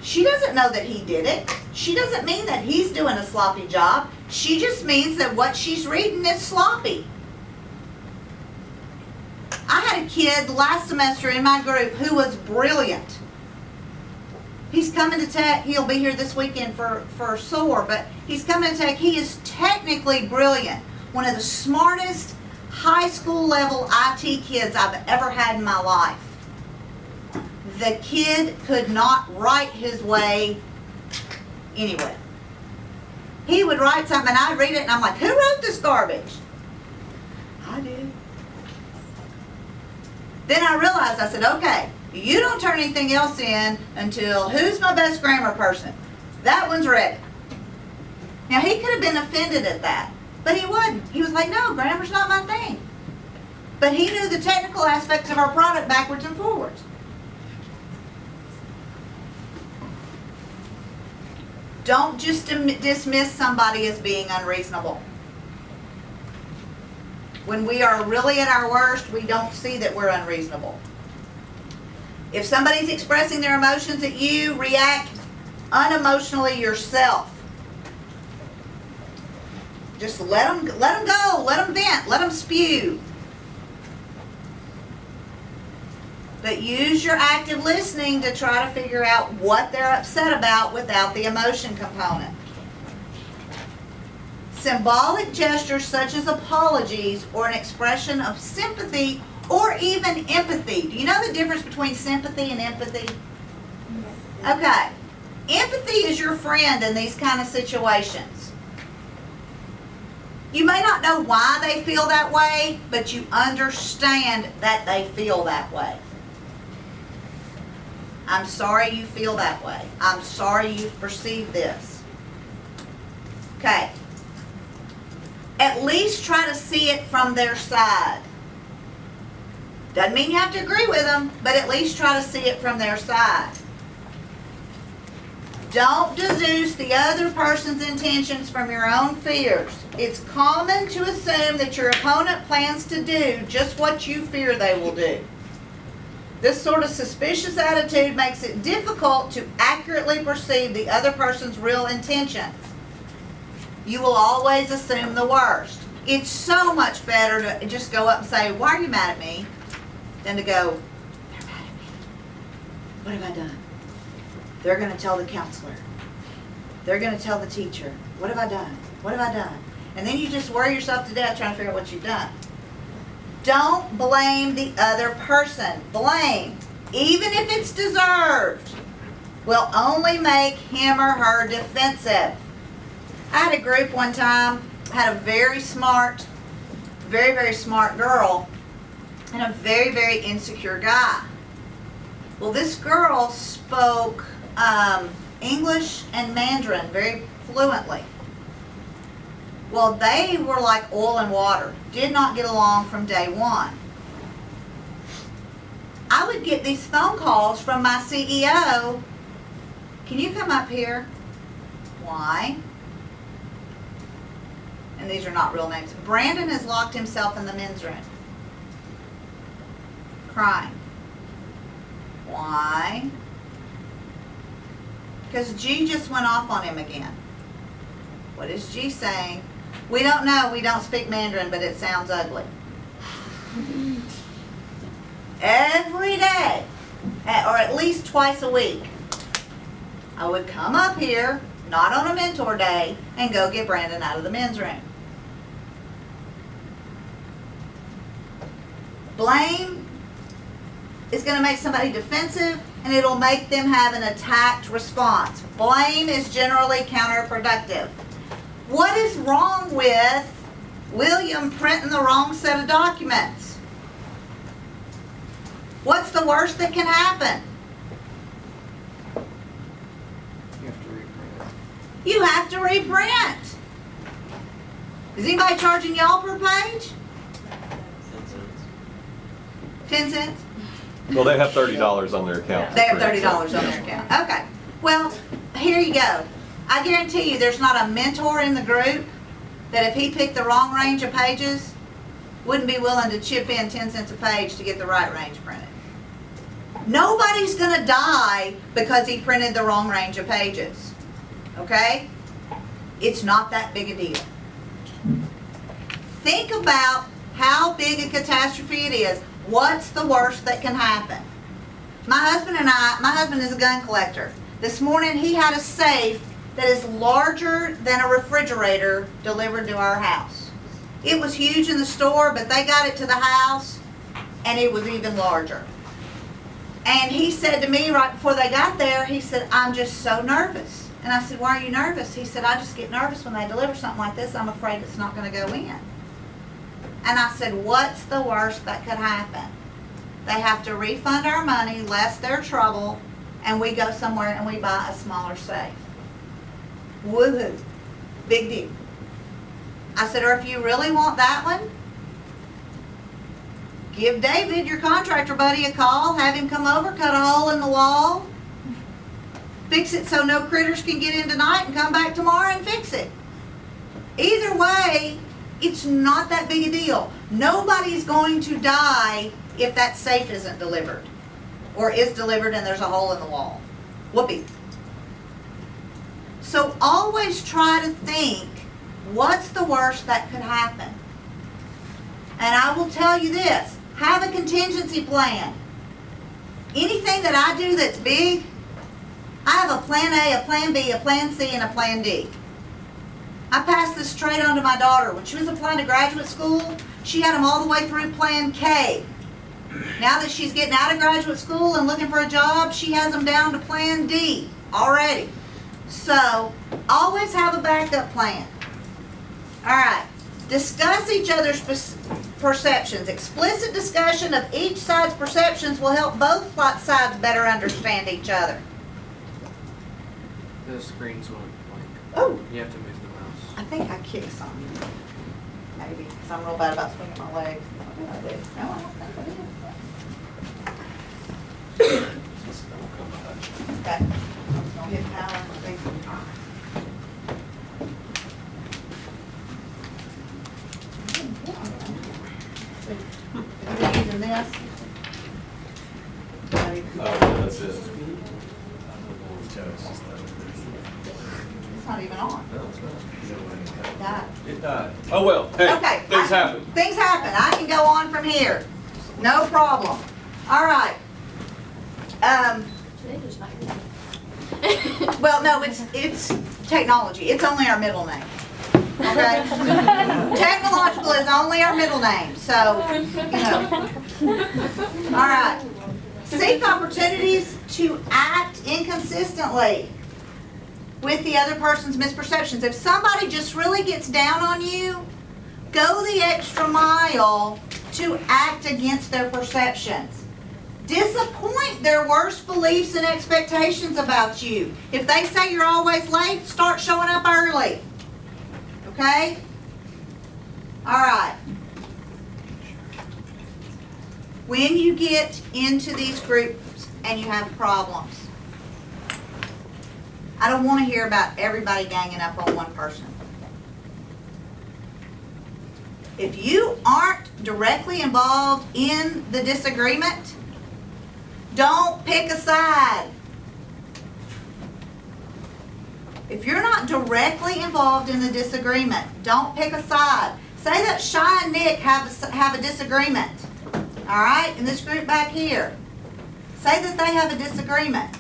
A: She doesn't know that he did it. She doesn't mean that he's doing a sloppy job. She just means that what she's reading is sloppy. I had a kid last semester in my group who was brilliant. He's coming to Tech. He'll be here this weekend for SOAR, but he's coming to Tech. He is technically brilliant. One of the smartest high school level IT kids I've ever had in my life. The kid could not write his way anywhere. He would write something and I'd read it and I'm like, who wrote this garbage? I did. Then I realized, I said, okay, you don't turn anything else in until who's my best grammar person? That one's ready. Now he could have been offended at that. But he wasn't. He was like, no, grammar's not my thing. But he knew the technical aspects of our product backwards and forwards. Don't just dismiss somebody as being unreasonable. When we are really at our worst, we don't see that we're unreasonable. If somebody's expressing their emotions at you, react unemotionally yourself. Just let them go, let them vent, let them spew. But use your active listening to try to figure out what they're upset about without the emotion component. Symbolic gestures such as apologies or an expression of sympathy or even empathy. Do you know the difference between sympathy and empathy? Okay. Empathy is your friend in these kind of situations. You may not know why they feel that way, but you understand that they feel that way. I'm sorry you feel that way. I'm sorry you perceive this. Okay. At least try to see it from their side. Doesn't mean you have to agree with them, but at least try to see it from their side. Don't deduce the other person's intentions from your own fears. It's common to assume that your opponent plans to do just what you fear they will do. This sort of suspicious attitude makes it difficult to accurately perceive the other person's real intentions. You will always assume the worst. It's so much better to just go up and say, why are you mad at me? Than to go, they're mad at me. What have I done? They're going to tell the counselor. they're gonna tell the teacher, what have I done? What have I done? And then you just worry yourself to death trying to figure out what you've done. Don't blame the other person. Blame, even if it's deserved, will only make him or her defensive. I had a group one time, had a very smart, very, very smart girl and a very, very insecure guy. Well, this girl spoke English and Mandarin very fluently. Well, they were like oil and water, did not get along from day one. I would get these phone calls from my CEO, can you come up here? Why? And these are not real names. Brandon has locked himself in the men's room, crying. Why? Because G just went off on him again. What is G saying? We don't know, we don't speak Mandarin, but it sounds ugly. Every day, or at least twice a week, I would come up here, not on a mentor day, and go get Brandon out of the men's room. Blame is going to make somebody defensive, and it'll make them have an attacked response. Blame is generally counterproductive. What is wrong with William printing the wrong set of documents? What's the worst that can happen?
B: You have to reprint it.
A: You have to reprint. Is anybody charging y'all per page? 10 cents?
G: Well, they have $30 on their account.
A: They have $30 on their account. Okay. Well, here you go. I guarantee you there's not a mentor in the group that if he picked the wrong range of pages, wouldn't be willing to chip in 10 cents a page to get the right range printed. Nobody's going to die because he printed the wrong range of pages. Okay? It's not that big a deal. Think about how big a catastrophe it is. What's the worst that can happen? My husband is a gun collector. This morning he had a safe that is larger than a refrigerator delivered to our house. It was huge in the store, but they got it to the house and it was even larger. And he said to me right before they got there, he said, I'm just so nervous. And I said, why are you nervous? He said, I just get nervous when they deliver something like this. I'm afraid it's not going to go in. And I said, what's the worst that could happen? They have to refund our money, less their trouble, and we go somewhere and we buy a smaller safe. Woohoo. Big deal. I said, or if you really want that one, give David, your contractor buddy, a call, have him come over, cut a hole in the wall, fix it so no critters can get in tonight and come back tomorrow and fix it. Either way, it's not that big a deal. Nobody's going to die if that safe isn't delivered or is delivered and there's a hole in the wall. Whoopee. So always try to think, what's the worst that could happen? And I will tell you this, have a contingency plan. Anything that I do that's big, I have a plan A, a plan B, a plan C, and a plan D. I passed this trait on to my daughter. When she was applying to graduate school, she had them all the way through plan K. Now that she's getting out of graduate school and looking for a job, she has them down to plan D already. So, always have a backup plan. All right. Discuss each other's perceptions. Explicit discussion of each side's perceptions will help both sides better understand each other.
B: The screens won't blank.
A: Oh,
B: You have to move the mouse.
A: I think I kicked something. Maybe, because I'm real bad about swinging my legs. What did I do? No, I don't think I did. Okay. I'm just gonna hit power. Are you using this?
G: That's it.
A: It's not even on. Died.
G: It died. Oh, well,
A: Okay.
G: things happen.
A: Things happen. I can go on from here. No problem. All right. Well, no, it's technology. It's only our middle name. Okay? Technological is only our middle name, so, you know. All right. Seek opportunities to act inconsistently with the other person's misperceptions. If somebody just really gets down on you, go the extra mile to act against their perceptions. Disappoint their worst beliefs and expectations about you. If they say you're always late, start showing up early. Okay? All right. When you get into these groups and you have problems, I don't want to hear about everybody ganging up on one person. If you aren't directly involved in the disagreement, don't pick a side. If you're not directly involved in the disagreement, don't pick a side. Say that Shy and Nick have a disagreement. All right? In this group back here. Say that they have a disagreement.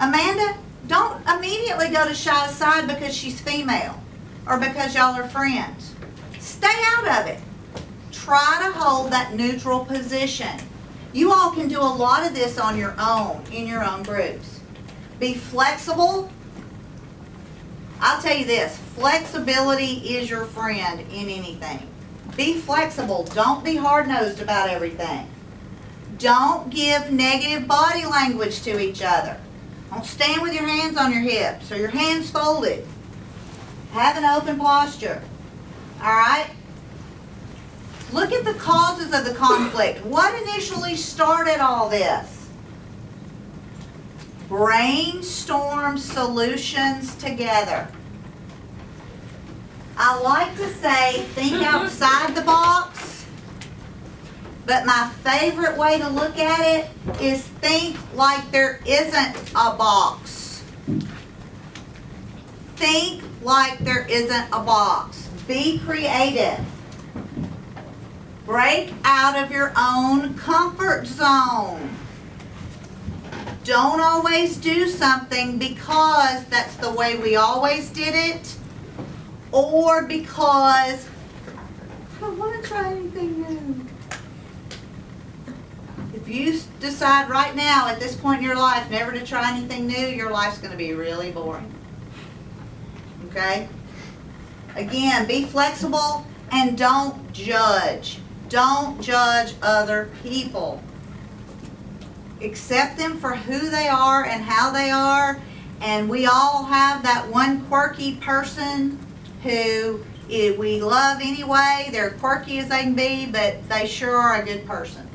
A: Amanda, don't immediately go to Shy's side because she's female or because y'all are friends. Stay out of it. Try to hold that neutral position. You all can do a lot of this on your own, in your own groups. Be flexible. I'll tell you this, flexibility is your friend in anything. Be flexible. Don't be hard-nosed about everything. Don't give negative body language to each other. Don't stand with your hands on your hips or your hands folded. Have an open posture. All right? Look at the causes of the conflict. What initially started all this? Brainstorm solutions together. I like to say think outside the box, but my favorite way to look at it is think like there isn't a box. Think like there isn't a box. Be creative. Break out of your own comfort zone. Don't always do something because that's the way we always did it, or because I don't want to try anything new. If you decide right now at this point in your life never to try anything new, your life's going to be really boring. Okay? Again, be flexible and don't judge. Don't judge other people. Accept them for who they are and how they are. And we all have that one quirky person who we love anyway. They're quirky as they can be, but they sure are a good person.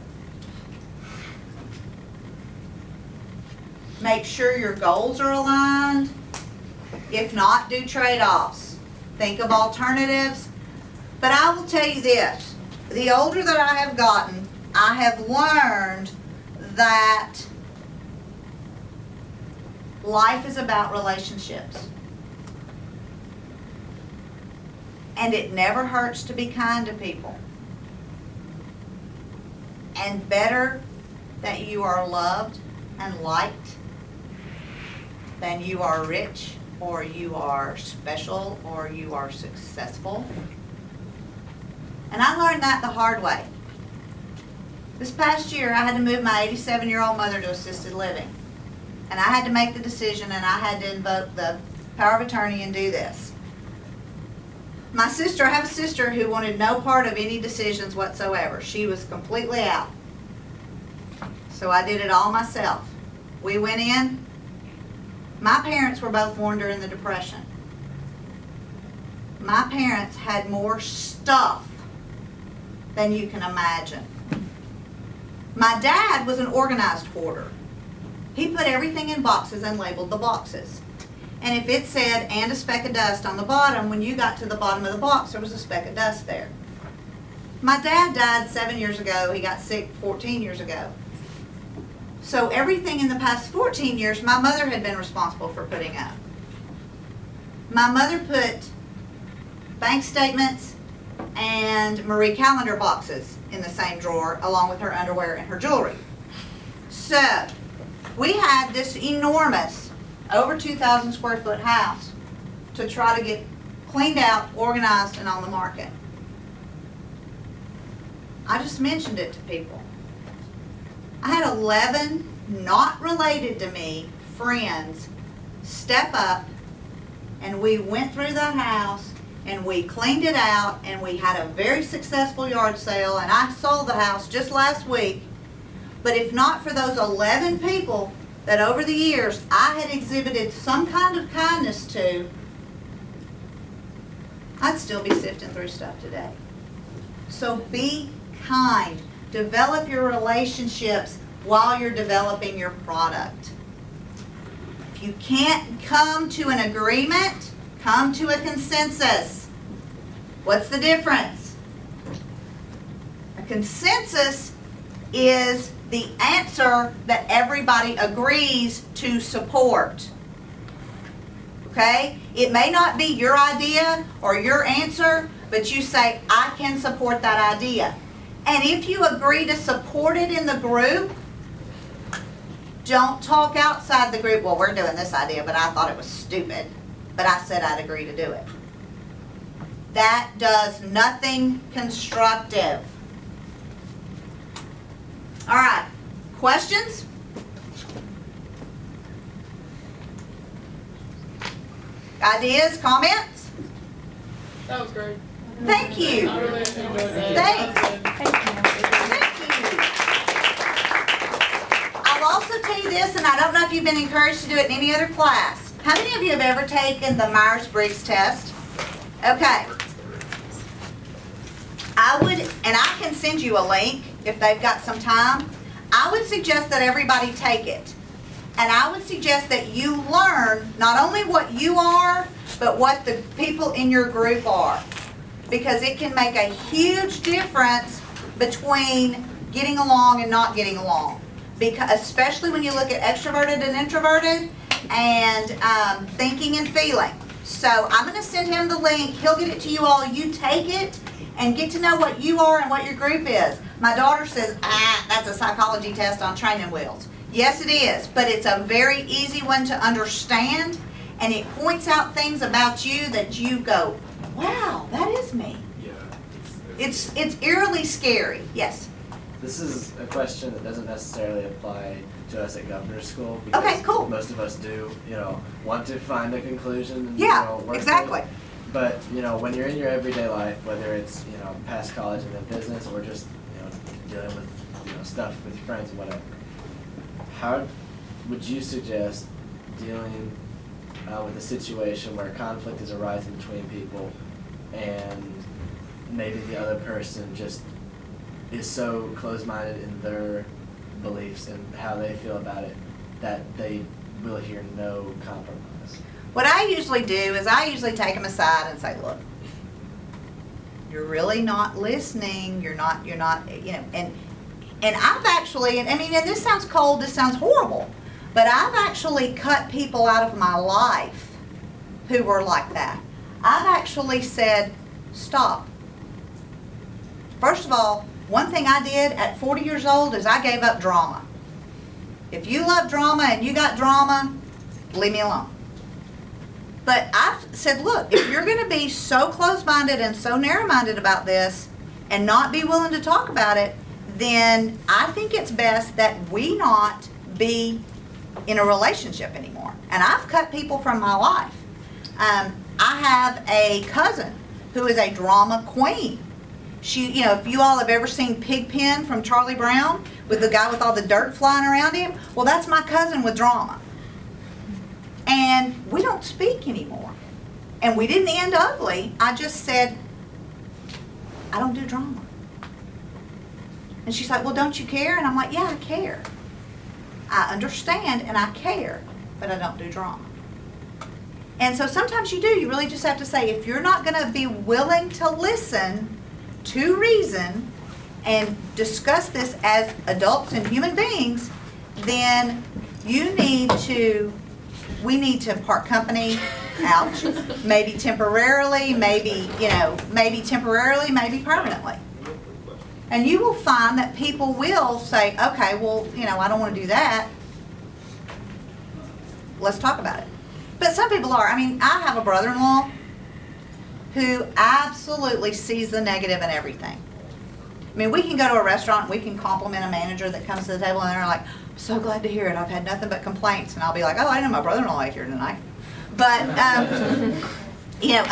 A: Make sure your goals are aligned. If not, do trade-offs. Think of alternatives. But I will tell you this. The older that I have gotten, I have learned that life is about relationships. And it never hurts to be kind to people. And better that you are loved and liked than you are rich or you are special or you are successful. And I learned that the hard way. This past year, I had to move my 87-year-old mother to assisted living. And I had to make the decision and I had to invoke the power of attorney and do this. My sister, I have a sister who wanted no part of any decisions whatsoever. She was completely out. So I did it all myself. We went in. My parents were both born during the Depression. My parents had more stuff than you can imagine. My dad was an organized hoarder. He put everything in boxes and labeled the boxes. And if it said, and a speck of dust on the bottom, when you got to the bottom of the box, there was a speck of dust there. My dad died 7 years ago. He got sick 14 years ago. So everything in the past 14 years, my mother had been responsible for putting up. My mother put bank statements and Marie Calendar boxes in the same drawer, along with her underwear and her jewelry. So we had this enormous over 2,000 square foot house to try to get cleaned out, organized, and on the market. I just mentioned it to people. I had 11 not related to me friends step up, and we went through the house and we cleaned it out, and we had a very successful yard sale, and I sold the house just last week. But if not for those 11 people that over the years I had exhibited some kind of kindness to, I'd still be sifting through stuff today. So be kind. Develop your relationships while you're developing your product. If you can't come to an agreement, come to a consensus. What's the difference? A consensus is the answer that everybody agrees to support. Okay? It may not be your idea or your answer, but you say, I can support that idea. And if you agree to support it in the group, don't talk outside the group. Well, we're doing this idea, but I thought it was stupid. But I said I'd agree to do it. That does nothing constructive. All right. Questions? Ideas? Comments?
D: That was great.
A: Thank you.
D: I really enjoyed that.
A: Thanks.
C: Thank you.
A: Thank you. I'll also tell you this, and I don't know if you've been encouraged to do it in any other class. How many of you have ever taken the Myers-Briggs test? Okay. I would, and I can send you a link if they've got some time. I would suggest that everybody take it. And I would suggest that you learn not only what you are, but what the people in your group are. Because it can make a huge difference between getting along and not getting along. Because, especially when you look at extroverted and introverted and thinking and feeling. So I'm going to send him the link. He'll get it to you all. You take it and get to know what you are and what your group is. My daughter says, that's a psychology test on training wheels. Yes, it is, but it's a very easy one to understand, and it points out things about you that you go, wow, that is me.
H: Yeah.
A: It's eerily scary. Yes.
H: This is a question that doesn't necessarily apply to us at governor's school.
A: Okay, cool.
H: Most of us do, want to find a conclusion. And,
A: Yeah,
H: work
A: exactly.
H: with it. But, when you're in your everyday life, whether it's, past college and then business or just, dealing with, stuff with your friends and whatever, how would you suggest dealing with a situation where conflict is arising between people and maybe the other person just is so closed-minded in their beliefs and how they feel about it that they will hear no compromise?
A: What I usually do is I usually take them aside and say, look, you're really not listening. You're not, and I've actually, and this sounds cold, this sounds horrible, but I've actually cut people out of my life who were like that. I've actually said, stop. First of all, one thing I did at 40 years old is I gave up drama. If you love drama and you got drama, leave me alone. But I've said, look, if you're going to be so close-minded and so narrow-minded about this and not be willing to talk about it, then I think it's best that we not be in a relationship anymore. And I've cut people from my life. I have a cousin who is a drama queen. She, if you all have ever seen Pigpen from Charlie Brown with the guy with all the dirt flying around him, well, that's my cousin with drama. And we don't speak anymore. And we didn't end ugly. I just said, I don't do drama. And she's like, well, don't you care? And I'm like, yeah, I care. I understand and I care, but I don't do drama. And so sometimes you do. You really just have to say, if you're not going to be willing to listen to reason and discuss this as adults and human beings, then we need to part company, ouch, maybe temporarily, maybe temporarily, maybe permanently. And you will find that people will say, okay, well, I don't want to do that. let's talk about it. But some people are. I mean, I have a brother-in-law who absolutely sees the negative in everything. I mean, we can go to a restaurant, we can compliment a manager that comes to the table, and they're like, "I'm so glad to hear it. I've had nothing but complaints." And I'll be like, "Oh, I didn't know my brother-in-law ate here tonight." But, you know,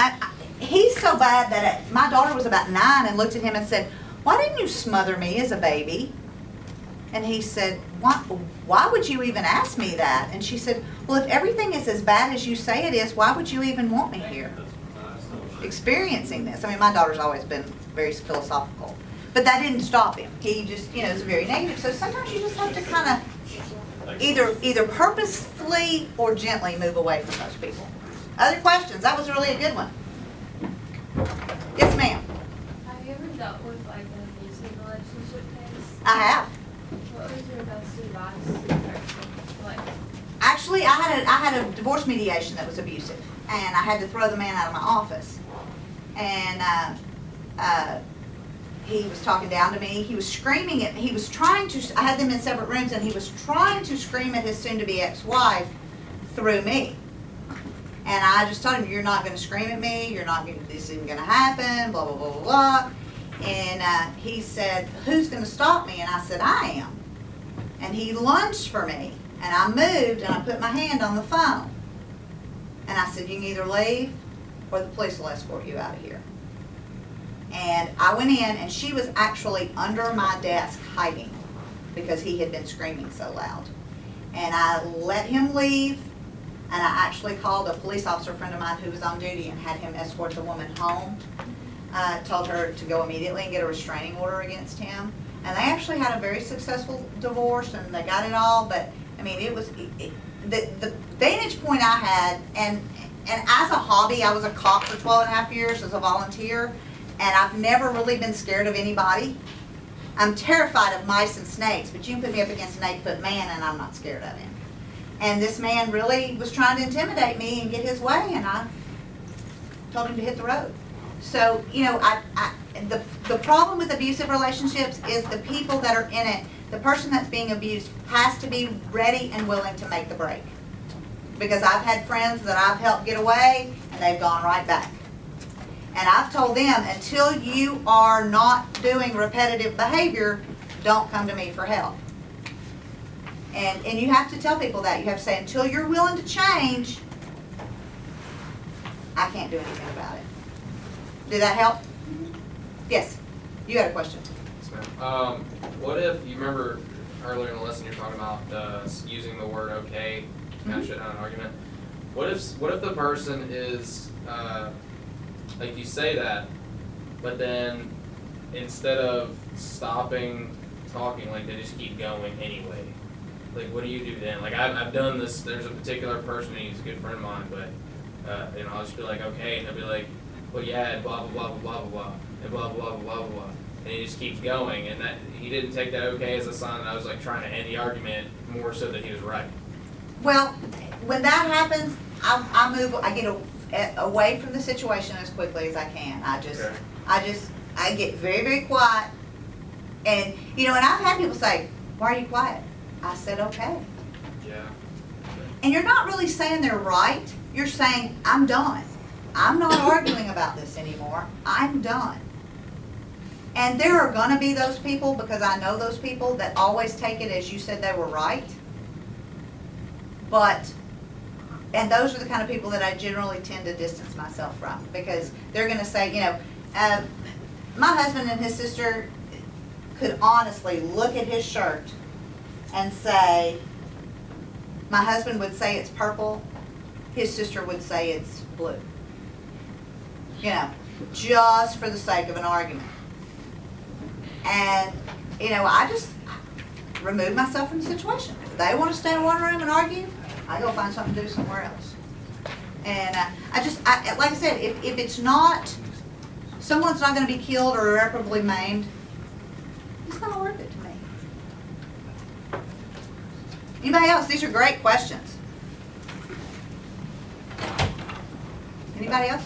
A: he's so bad that my daughter was about 9 and looked at him and said, "Why didn't you smother me as a baby?" And he said, why would you even ask me that? And she said, "Well, if everything is as bad as you say it is, why would you even want me here experiencing this?" I mean, my daughter's always been very philosophical. But that didn't stop him. He just, you know, is very negative. So sometimes you just have to kind of either purposefully or gently move away from those people. Other questions? That was really a good one. Yes, ma'am.
D: Have you ever dealt with like an abusive relationship case?
A: I have.
D: What was your best advice? Like,
A: Actually, I had a divorce mediation that was abusive, and I had to throw the man out of my office. And he was talking down to me. He was screaming at. He was trying to. I had them in separate rooms, and he was trying to scream at his soon-to-be ex-wife through me. And I just told him, "You're not going to scream at me. You're not going. This isn't going to happen. Blah blah blah blah blah." And he said, "Who's going to stop me?" And I said, "I am." And he lunged for me, and I moved, and I put my hand on the phone. And I said, "You can either leave, or the police will escort you out of here." And I went in, and she was actually under my desk hiding because he had been screaming so loud. And I let him leave, and I actually called a police officer friend of mine who was on duty and had him escort the woman home. Told her to go immediately and get a restraining order against him. And they actually had a very successful divorce, and they got it all. But I mean, it was the vantage point I had, and as a hobby, I was a cop for 12 and a half years as a volunteer, and I've never really been scared of anybody. I'm terrified of mice and snakes, but you can put me up against an 8-foot man, and I'm not scared of him. And this man really was trying to intimidate me and get his way, and I told him to hit the road. So, you know, the problem with abusive relationships is the people that are in it, the person that's being abused has to be ready and willing to make the break. Because I've had friends that I've helped get away, and they've gone right back. And I've told them, until you are not doing repetitive behavior, don't come to me for help. And you have to tell people that. You have to say, until you're willing to change, I can't do anything about it. Did that help? Yes. You had a question.
E: Yes, ma'am. What if, you remember earlier in the lesson you're talking about using the word okay to kind of shut down an argument? What if the person is, like you say that, but then instead of stopping talking, like they just keep going anyway? Like, what do you do then? Like, I've done this. There's a particular person, he's a good friend of mine, but you know, I'll just be like, okay, and he'll be like, well, yeah, and blah blah blah blah blah blah, and blah blah blah blah blah, and he just keeps going, and that he didn't take that okay as a sign that I was like trying to end the argument, more so that he was right.
A: Well, when that happens, I get away from the situation as quickly as I can. I get very, very quiet. And, you know, and I've had people say, "Why are you quiet?" I said, "Okay."
E: Yeah.
A: And you're not really saying they're right. You're saying, "I'm done. I'm not arguing about this anymore. I'm done." And there are going to be those people, because I know those people, that always take it as you said they were right. And those are the kind of people that I generally tend to distance myself from, because they're going to say, you know, my husband and his sister could honestly look at his shirt and say, my husband would say it's purple, his sister would say it's blue. You know, just for the sake of an argument. And, you know, I just remove myself from the situation. If they want to stay in one room and argue, I go find something to do somewhere else. And like I said, if it's not, someone's not going to be killed or irreparably maimed, it's not worth it to me. Anybody else? These are great questions. Anybody else?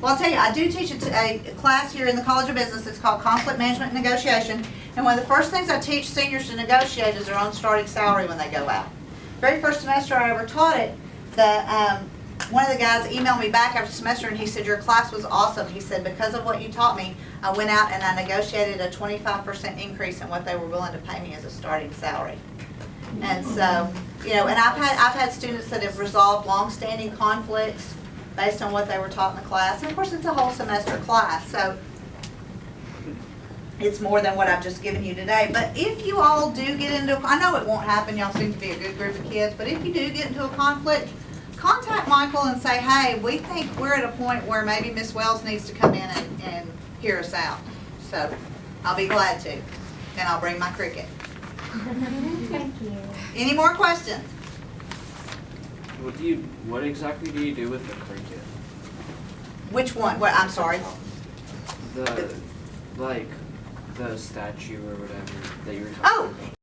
A: Well, I'll tell you, I do teach a class here in the College of Business. It's called Conflict Management and Negotiation. And one of the first things I teach seniors to negotiate is their own starting salary when they go out. very first semester I ever taught it, one of the guys emailed me back after the semester and he said, your class was awesome. He said, because of what you taught me, I went out and I negotiated a 25% increase in what they were willing to pay me as a starting salary. And so, you know, and I've had students that have resolved long-standing conflicts based on what they were taught in the class. And of course, it's a whole semester class, so it's more than what I've just given you today. But if you all do get into, I know it won't happen, y'all seem to be a good group of kids, but if you do get into a conflict, contact Michael and say, hey, we think we're at a point where maybe Miss Wells needs to come in and hear us out. So I'll be glad to, and I'll bring my cricket.
C: Thank you.
A: Any more questions?
B: What exactly do you do with the cricket?
A: Which one? What, I'm sorry.
B: The statue or whatever that you were talking
A: Oh,
B: about.